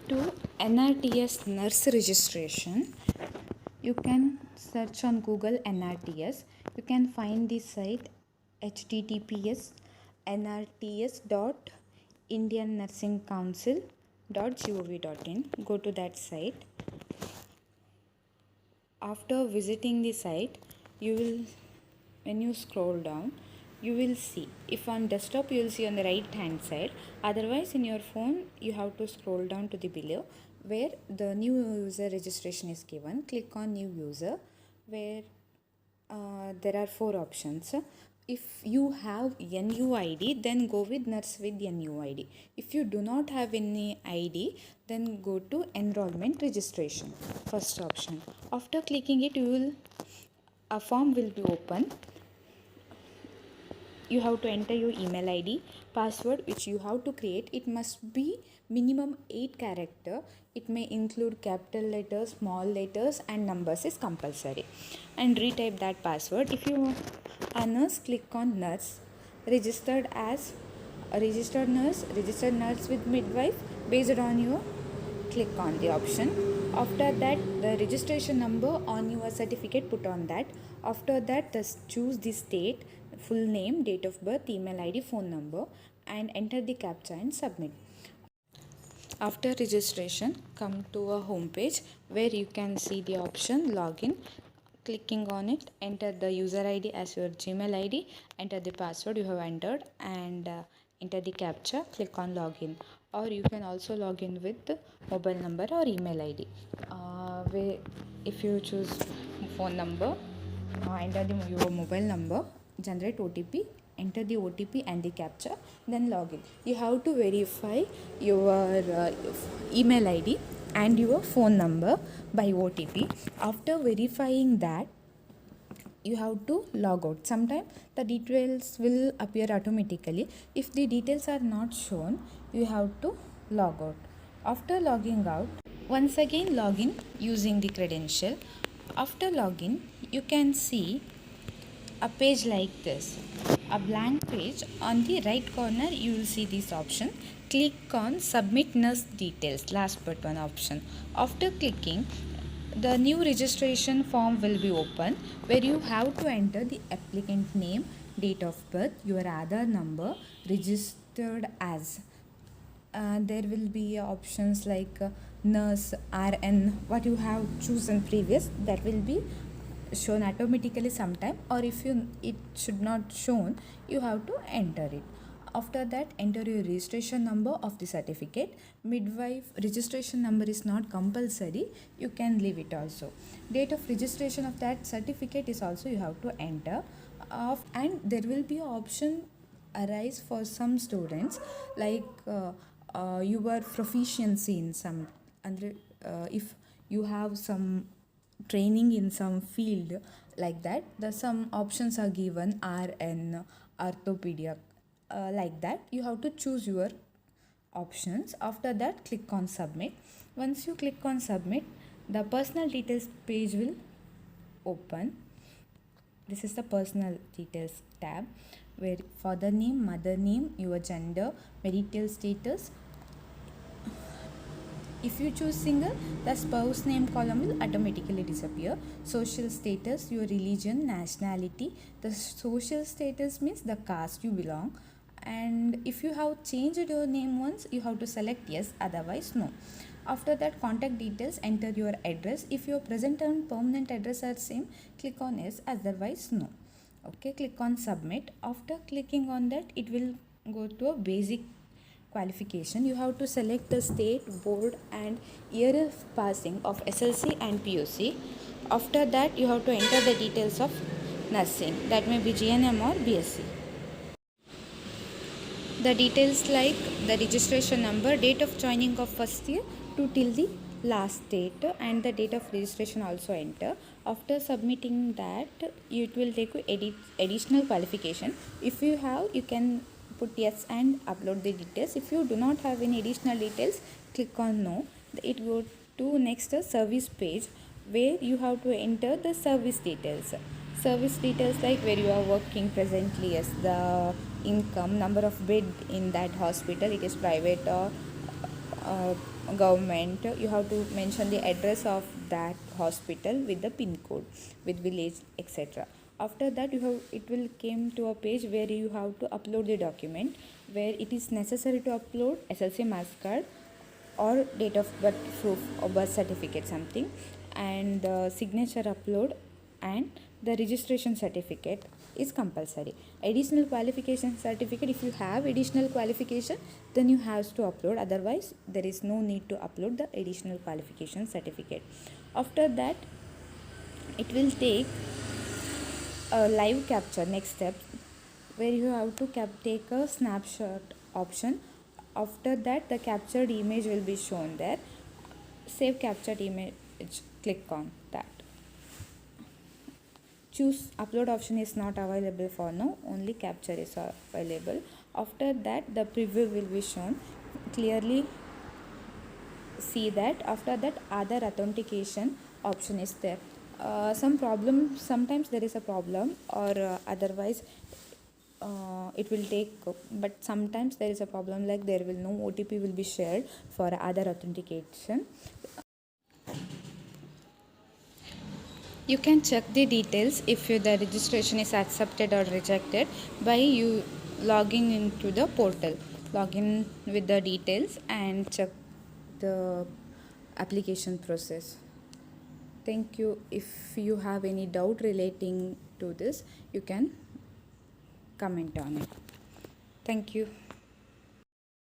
to NRTS nurse registration, you can search on Google NRTS. You can find the site https nrts.indiannursingcouncil.gov.in. Go to that site. After visiting the site, when you scroll down, you will see, if on desktop you will see on the right hand side, otherwise in your phone you have to scroll down to the below where the new user registration is given. Click on new user where there are 4 options. If you have NUID, then go with nurse with NUID. If you do not have any ID, then go to enrollment registration, first option. After clicking it, a form will be open. You have to enter your email ID, password which you have to create. It must be minimum 8 character. It may include capital letters, small letters and numbers is compulsory. And retype that password. If you are nurse, click on nurse. Registered as a registered nurse with midwife, based on your, click on the option. After that, the registration number on your certificate, put on that. After that, choose the state, full name, date of birth, email ID, phone number, and enter the captcha and submit. After registration, come to a home page where you can see the option login. Clicking on it, enter the user ID as your Gmail ID, enter the password you have entered, and enter the captcha. Click on login, or you can also log in with the mobile number or email ID. If you choose phone number, enter your mobile number, generate OTP, enter the OTP and the captcha, then login. You have to verify your email ID and your phone number by OTP. After verifying that, you have to log out. Sometimes the details will appear automatically. If the details are not shown, you have to log out. After logging out, once again log in using the credential. After login, you can see a page like this, a blank page. On the right corner you will see this option. Click on submit nurse details, last but one option. After clicking, the new registration form will be open where you have to enter the applicant name, date of birth, your Aadhaar number, registered as. There will be options like nurse, RN, what you have chosen previous, that will be shown automatically sometime, or if it should not shown, you have to enter it. After that, enter your registration number of the certificate. Midwife registration number is not compulsory, you can leave it also. Date of registration of that certificate is also you have to enter. And there will be an option arise for some students, like your proficiency in some, if you have some training in some field like that, some options are given, RN, orthopedic, like that. You have to choose your options. After that, click on submit. Once you click on submit, the personal details page will open. This is the personal details tab where father name, mother name, your gender, marital status. If you choose single, the spouse name column will automatically disappear. Social status, your religion, nationality. The social status means the caste you belong. And if you have changed your name once, you have to select yes, otherwise no. After that, contact details, enter your address. If your present and permanent address are same, click on yes, otherwise no. Okay, click on submit. After clicking on that, it will go to a basic qualification. You have to select the state, board and year of passing of SLC and PUC. After that, you have to enter the details of nursing, that may be GNM or BSc. The details like the registration number, date of joining of first year to till the last date, and the date of registration also enter. After submitting that, it will take you additional qualification. If you have, you can put yes and upload the details. If you do not have any additional details, click on no. It go to next service page where you have to enter the service details. Service details like where you are working presently, yes, the income, number of bed in that hospital, it is private or government, you have to mention the address of that hospital with the pin code, with village, etc. After that, it will came to a page where you have to upload the document, where it is necessary to upload SLC mass card or date of birth proof or birth certificate something, and the signature upload and the registration certificate is compulsory. Additional qualification certificate, if you have additional qualification, then you have to upload, otherwise there is no need to upload the additional qualification certificate. After that, it will take a live capture, next step, where you have to take a snapshot option. After that, the captured image will be shown there. Save captured image, click on that. Choose upload option is not available for now, only capture is available. After that, the preview will be shown. Clearly see that. After that, other authentication option is there. Sometimes there is a problem, or otherwise it will take, but sometimes there is a problem, like there will no OTP will be shared for other authentication. You can check the details if the registration is accepted or rejected by you logging into the portal. Login with the details and check the application process. Thank you. If you have any doubt relating to this, you can comment on it. Thank you.